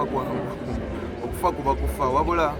okufa kuba kufa wabula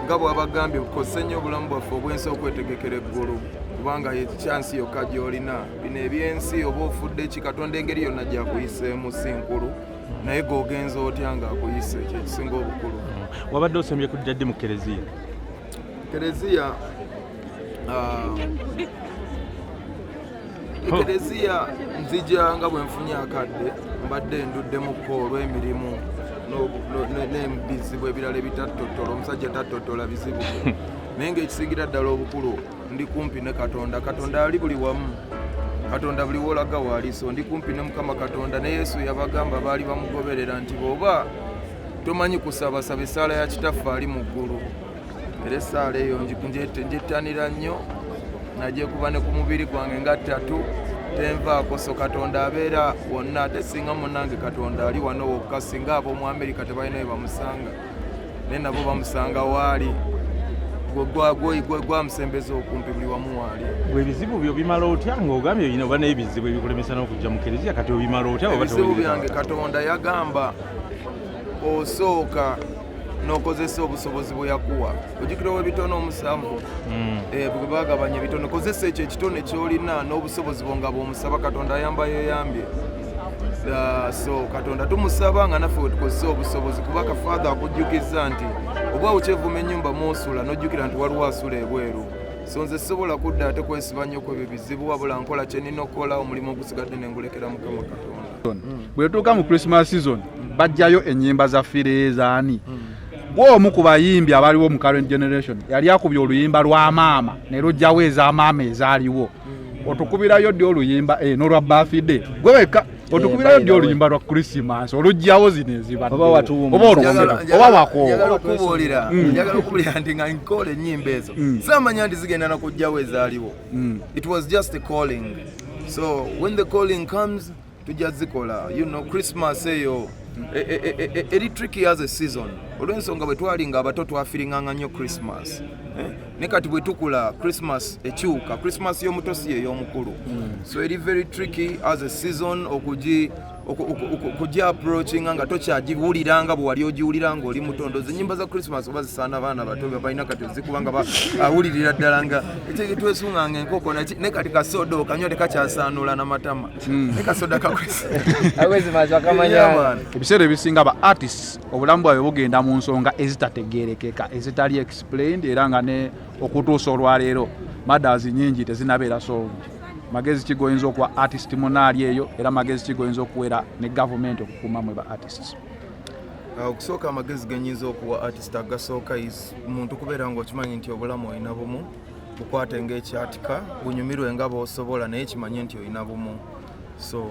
nga bw'abagambye okose nnyo obulamu bwaffe obw'ensi okwetegekera eggulu kubanga chance yokka gy'olina bino ebyensi oba ofudde ki Katonda engeri yonna gy'akuyiseemu si nkulu naye g'ogenza otya ng'akuyise ekyo ekisinga obukulu. Wabadde osomye ku ddadde mu kereziya? Kereziya nzija nga bwe nfunye akadde mbadde nduddemukko olw'emirimu n'ebizibu ebirala ebitattotola omusajja tattotola bizibu naye ng'ekisingira ddala obukulu ndi kumpi ne Katonda ali buli wamu, Katonda buli wolaga waali, so ndi kumpi ne Mukama Katonda. Ne Yesu yabagamba baali bamugoberera nti bw'oba tomanyi kusaba saba essaala ya kitaffe ali mu ggulu. Era essaala eyo njettanira nnyo, najje kuba ne ku mubiri gwange nga ttatu tenvaako, so Katonda abeera wonna ate singa munnange Katonda ali wano wokka, singa ab'omu Amerika tebalina we bamusanga naye nabo bamusanga waali gwamusembeza okumpi buli wamu waali. Ebizibu byo bimala otya ng'ogambye olina oba n'ebizibu ebikulemesa n'okujja mu kereziya kati obimala otya? Ebizibu byange Katonda yagamba osooka n'okozesa obusobozi bwe yakuwa. Ojjukirawo ebitono omusanvu bwe bagabanya ebitono, kozesa ekyo ekitone ky'olina n'obusobozi bwo nga bw'omusaba Katonda ayambayo yambye. So Katonda tumusaba nga naffe tukozesa obusobozi kubanga Father akujjukiza nti oba okyevuma ennyumba mw'osula n'ojjukira nti waliwo asula ebweru. So nze sobola kudda ate kwesiba nnyo kwebyo bizibu wabula nkola kye nnina okukola, omulimu ogusigadde ne ngulekera Mukama Katonda. Bwe tutuuka mu Christmas season bajjayo ennyimba za Fireezaani. Bw'omu ku bayimbi abaliwo mu current generation yali akubye oluyimba lwa maama ne lujjawo ez'amaama ezaaliwo. Otukubirayo ddi oluyimba n'olwa birthday gwe wekka, otukubirayo ddi oluyimba lwa Christmas olugjawo zino ezibadde oba njagala okubuulira nti nga nkola ennyimba ezo saamanya nti zigenda nakujjawo ezaaliwo. It was just a calling, so when the calling comes tujja zikola. Christmas eyo eri tricky as a season olw'ensonga bwe twalinga abato twafiringanga nnyo Christmas ne kati bwe tukula Christmas ekyuka, Christmas y'omuto si ey'omukulu. So eri very tricky as a season okujja approachinga nga tokyagiwuliranga bwe wali ogiwulira ng'oli mutondo. Ennyimba za Christmas oba zisaana abaana bato balina kati ozikubanga awulirira ddala nga ekyo twesunganga enkoko ne kati kasoda okanywa tekakyasaanula n'amatama ne kasoda ebiseera ebisinga aba artists obulamu bwabwe bugenda mu nsonga ezitategeerekeka, ezitali explained, era nga ne okutuusa olwaleero matters nnyingi tezinabeera solved. Magezi ki goyinza okuwa artist munaali eyo, era magezi ki goyinza okuwera ne government okukuumamu ba artists? Okusooka amagezi genyinza okuwa artist agasooka muntu kubeera ng'okimanyi nti obulamu olina bumu, bukwate ng'ekyatika, bunyumirwe nga bw'osobola naye kimanye nti olina bumu. So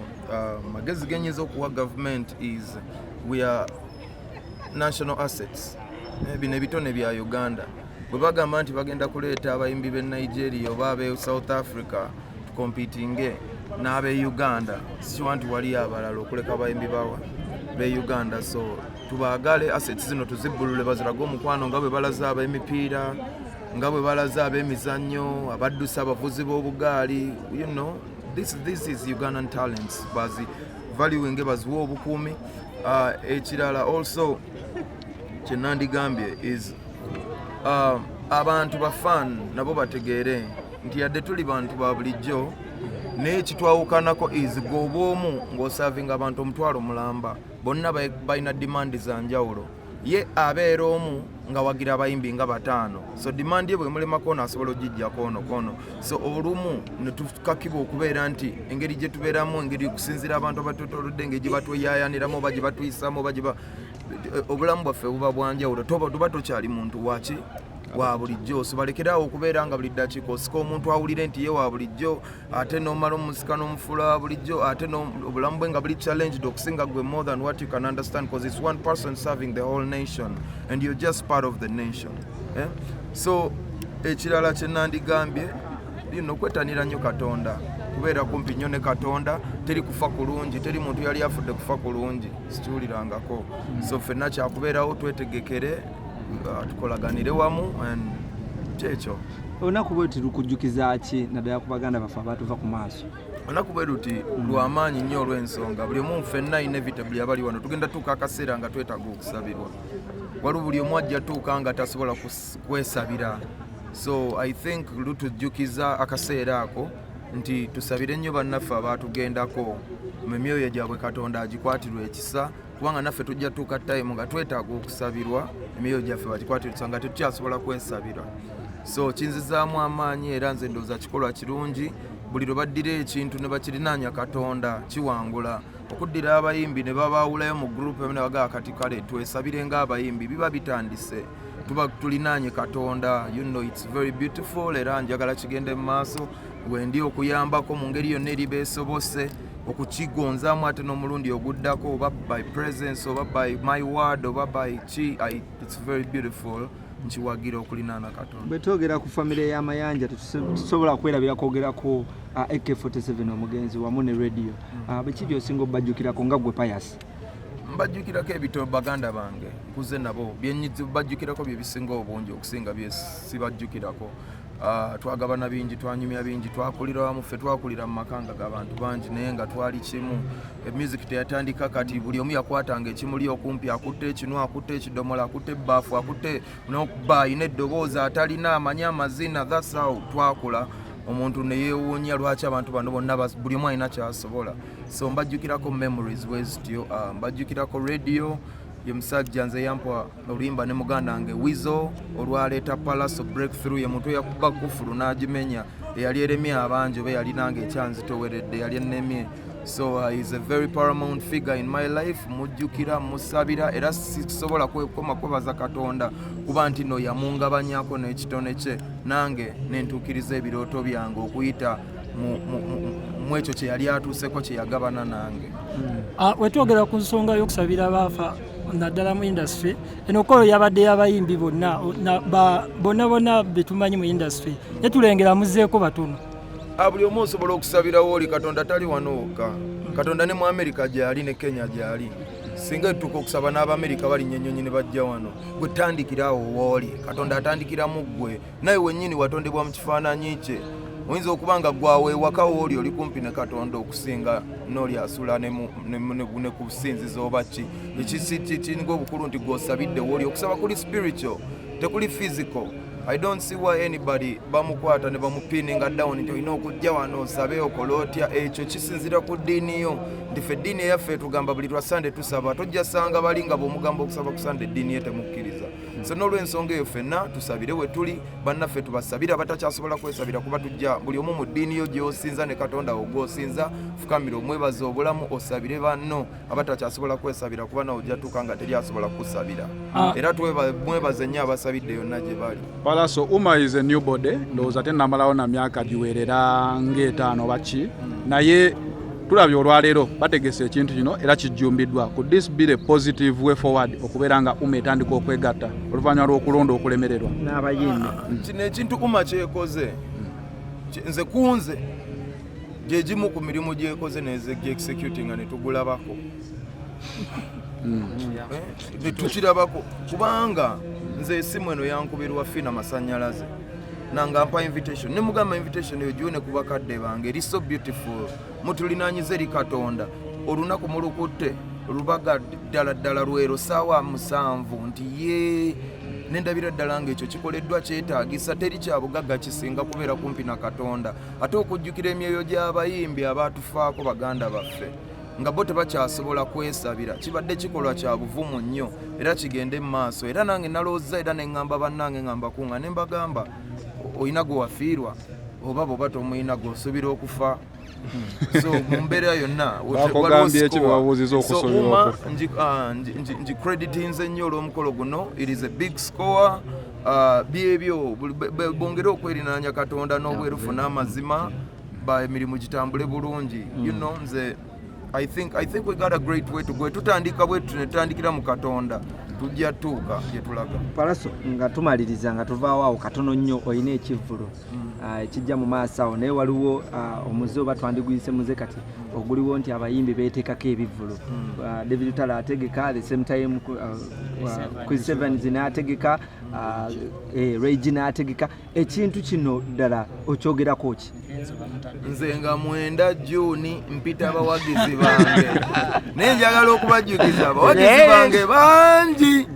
magezi genyinza okuwa government is we are national assets. Bino ebitone bya Uganda bwe bagamba nti bagenda kuleeta abayimbi b'e Nigeria oba ab'e South Africa competing n'ab'e Uganda, sikiwa nti wali abalala okuleka abayimbi b'e Uganda. So tubaagale assets zino tuzibbulule bazirage omukwano nga bwe balaza ab'emipiira, nga bwe balaza ab'emizannyo, abaddusi, abavuzi b'obugaali. This is Ugandan talents. Bazi valuing baziwa obukuumi. Ekirala also kye nandigambye is abantu bafan nabo bategeere nti yadde tuli bantu ba bulijjo naye kitwawukanako is g'obwomu ng'osavinga abantu omutwalo mulamba bonna balina dimandi za njawulo. Ye abeera omu nga wagira abayimbi nga bataano, so demand ye bwe mulemako asobola ogijjako kono. So olumu ne tukakiba okubeera nti engeri gye tubeeramu, engeri okusinzira abantu abatutolodde, engeri gye batweyayaniramu oba gye batuyisaamu oba obulamu bwaffe buba bwanjawulo. Tuba tokyali muntu waki wa bulijjo, so balekerawo okubeera nga buli ddakiika osika omuntu awulire nti ye wa bulijjo ate n'omala omusika n'omufuula wa bulijjo ate obulamu bwe nga buli challenged okusinga gwe more than what you can understand, because it's one person serving the whole nation and you're just part of the nation. So ekirala kye nandigambye kwettanira nnyo Katonda, kubeera kumpi nnyo ne Katonda. Teri kufa kulungi, teri muntu yali afudde kufa kulungi, sikiwulirangako. So ffenna kyakubeerawo twetegekere, tukolaganire wamu kyekyo. Olunaku bwe tuli kujjukiza ki naddala ku baganda baffe abatuva ku maaso? anakuba luti lw'amaanyi nnyo olw'ensonga buli omu ffenna inevitably abali wano tugenda tuuka akaseera nga twetaaga okusabirwa waliwo buli omu ajja tuuka nga tasobola kwesabira so I think lutujjukiza akaseera ako nti tusabire nnyo bannaffe abaatugendako mu myoyo gyabwe Katonda agikwatirwa ekisa kubanga naffe tujja tuuka time nga twetaaga okusabirwa emyoyo gyaffe bagikwatirwa nga tetukyasobola kwesabira so kinzizaamu amaanyi era nze ndowooza kikolwa kirungi buli lwe baddira ekintu ne bakirinaanya Katonda kiwangula okuddira abayimbi ne babaawulayo mu gurupu emu ne bagaa kati kale twesabire ng'abayimbi biba bitandise tuba tulinaanye Katonda you know it's very beautiful era njagala kigende mu maaso wendi okuyambako mu ngeri yonna eri beesobose okukigonzaamu ate n'omulundi oguddako oba by presence oba by my word oba by it's very beautiful nkiwagira okulinaana Katonda. Bwe twogera ku famire y'amayanja tusobola kwerabira kwogerako AK47 omugenzi wamu ne radio biki by'osinga obajjukirako nga gwe Pallaso? Mbajjukirako ebitono baganda bange nkuze nabo byenyizi bajjukirako bye bisinga obungi okusinga bye sibajjukirako twagabana bingi twanyumya bingi twakulira wamu ffe twakulira mu makanga g'abantu bangi naye nga twali kimu music teyatandika kati buli omu yakwatanga ekimuli okumpi akutte ekinu akutte ekidomola akutte ebbaafu akutte n'okuba ayina eddoboozi atalina amanyi amazina that's how twakula omuntu ne yeewuunya lwaki abantu bano bonna buli omu alina kyasobola so mbajjukirako memories wezityo mbajjukirako radio ye musajja nze yampa oluyimba ne muganda wange Wizo olwaleeta Pallaso breakthrough ye muntu yakuba kufulu n'agimenya eyali eremya abangi oba yali nange ekyanzitoweredde yali ennemye so is a very paramount figure in my life mujjukira musabira era sisobola kwekoma kwebaza Katonda kuba nti no yamungabanyako n'ekitone kye nange nentuukiriza ebirooto byange okuyita mu ekyo kye yali atuuseko kye yagabana nange wetwogera ku nsonga y'okusabira abaafa naddala mu industry enokolo yabadde y'abayimbi bonna betumanyi mu industry netulengera muzzeeko batono buli omu osobola okusabirawo oli Katonda tali wanooka Katonda ne mu America gyali ne Kenya gyali singa etuuka okusaba n'Abamerika balinnya ennyonyi ne bajja wano gwe tandikirawo wooli Katonda atandikira mu ggwe naye wennyini watondebwa mu kifaananyi kye oyinza okuba nga gwawe ewaka wooli oli kumpi ne Katonda okusinga n'oli asula ne ku businzizo oba ki ekisinga obukulu nti gw'osabidde wooli okusaba kuli spiritual tekuli physical I don't see why anybody bamukwata ne bamupininga down nti olina okujja wano osabe okola otya ekyo kisinzira ku ddiini yo nti ffe eddiini eyaffe tugamba buli lwa Sande tusaba tojja sanga bali nga bw'omugamba okusaba ku Sande eddiini ye temukkiriza so n'olw'ensonga eyo ffenna tusabire we tuli bannaffe tubasabire abatakyasobola kwesabira kuba tujja buli omu mu ddiini yo gy'osinza ne Katonda wo gw'osinza fukamira omwebaza obulamu osabire banno abatakyasobola kwesabira kuba nawe ojja tuuka nga teri asobola kusabira era mwebaze nnyo abasabidde yonna gye bali. Pallaso Uma is a new body ndowooza tennamalawo na myaka giwerera ng'etaano baki naye tulabye olwaleero bategese ekintu kino era kijjumbiddwa could this be a positive way forward okubeera nga Uma etandika okwegatta oluvannyuma lw'okulonda okulemererwa n'abayimbi kino ekintu Uma kyekoze nze kunze gye gimu ku mirimu gyekoze n'executing nga netugulabako tukirabako kubanga nze esimu eno yankubirwa fina masannyalaze nanga mpa invitation ne mugamba invitation eyo giwone ku bakadde bange eri so beautiful mutulinaanyize eri Katonda olunaku mulukutte lubaga ddala lwero saawa 7 nti ye nendabira ddala ng'ekyo kikoleddwa kyetaagisa teri kyabugagga kisinga kubeera kumpi na Katonda ate okujjukira emyoyo gy'abayimbi abaatufaako baganda baffe nga bo tebakyasobola kwesabira kibadde kikolwa kya buvumu nnyo era kigende mu maaso era nange nalowooza era ne ŋŋamba bannange ŋŋamba kunga ne mbagamba oyina gwe wafiirwa oba bw'oba tomuyina gw'osuubira okufa so mu mbeera yonna ngicreditinze nnyo olw'omukolo guno it is a big score byebyo bongere okwerinanya Katonda n'obwerufu n'amazima emirimu gitambule bulungi you know nze I think we got a great way to go. Tutandika bwetu ne tutandikira mu Katonda tujja tuuka gye tulaga. Pallaso nga tumaliriza nga tuvaawo awo katono nnyo oyina ekivvulo ekijja mu maaso awo naye waliwo omuze oba twandiguyise muze kati oguliwo nti abayimbi beeteekako ebivvulo David Tala ategeka the same time ku 7 n'ategeka Regina ategeka ekintu kino ddala okyogerako ki? nze nga 9 Juni mpita abawagizi bange naye njagala okubajjukiza abawagizi bange bangi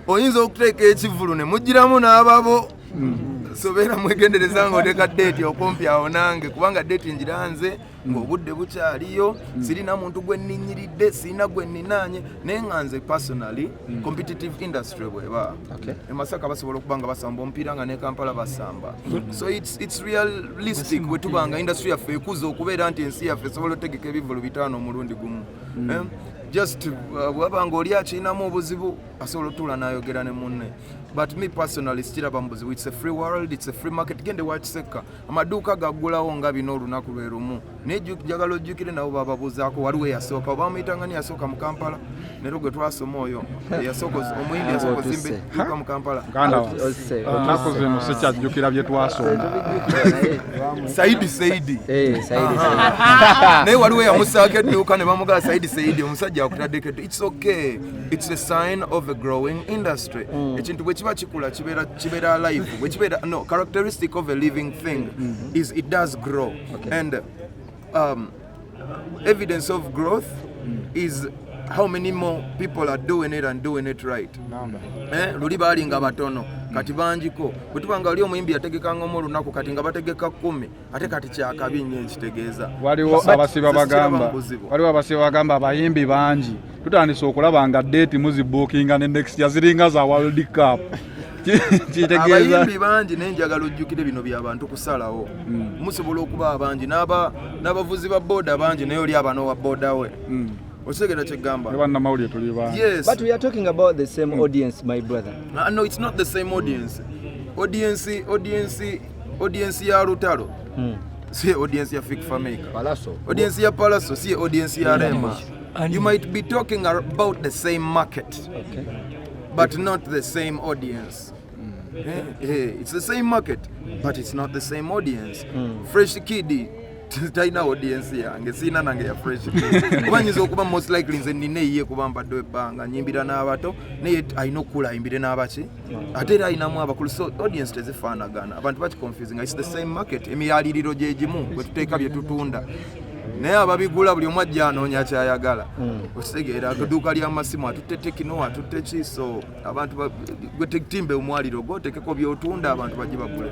oyinza okuteeka ekivulu ne mugiramu n'ababo sobeera mwegendereza ng'oteeka deeti okumpi awo nange kubanga deeti ngiranze ng'obudde bukyaliyo sirina muntu gwe nninyiridde sirina gwe nninaanye naye nga nze personally competitive industry bweba e Masaka basobola okuba nga basamba omupiira nga ne Kampala basamba so it's realistic bwe tuba nga industry yaffe ekuza okubeera nti ensi yaffe esobola otegeka ebivulu 5 omulundi gumu just bwaba ng'oli akirinamu obuzibu asobola otuula n'ayogera ne munne but me personally stiraba mbuzibu it's a free world it's a free market gende wakiseka amaduuka gaggulawo nga bino olunaku lwe lumu naye jagala ojjukire nabo bababuuzaako waliwo eyasooka bamuyitanga ni yasooka mu Kampala nero gwe twasoma oyo omuyindi yasooka ozimbe duuka mu Kampala onaku zino sikyajjukira bye twasoma Saidi naye waliwo eyamusaako edduuka ne bamugala Saidi omusajja akutaddeko it's okay it's a sign of a growing industry ekintu bwe kiba kikula kibeera alive bwe kibeera no characteristic of a living thing is it does grow and evidence of growth is how many more people are doing it and doing it right luli baali nga batono kati banjiko bwe tuba nga oli omuyimbi yategekanga mu olunaku kati nga bategeka 10 ate kati kyakabi nnyo ekitegeeza waliwo abasiba bagamba abayimbi bangi tutandise okulaba nga deeti muzibuukinga ne next year ziringa za World Cup kitegeeza abayimbi bangi naye njagala ojjukire bino by'abantu kusalawo musobola okuba abangi n'abavuzi ba booda bangi naye oli abano wa booda we Osegera chegamba. Yes. But we are talking about the same audience, my brother. No, it's not the same audience. Audience ya Rutaro. See audience ya Fik Fameka. Pallaso. Audience ya Pallaso. See audience ya Rema. You might be talking about the same market, but not the same audience. It's the same market, but it's not the same audience. Fresh Kid. Taina audience yange sina nange ya fresh kuba nyizo okuba most likely nze nine iye kuba mbadde ebbanga nyimbira n'abato naye ayina okula ayimbire n'abaki ate era ayinamu abakulu so audience tezifaanagana abantu baki confusing it's the same market emiyaliriro gye gimu bwe tuteeka bye tutunda naye ababigula buli omu ajja anoonya kyayagala okitegeera akaduuka ly'amasimu atutte tekino atutte ki so abantu gwe tekitimbe omwaliro gwotekeko byotunda abantu bajje bagule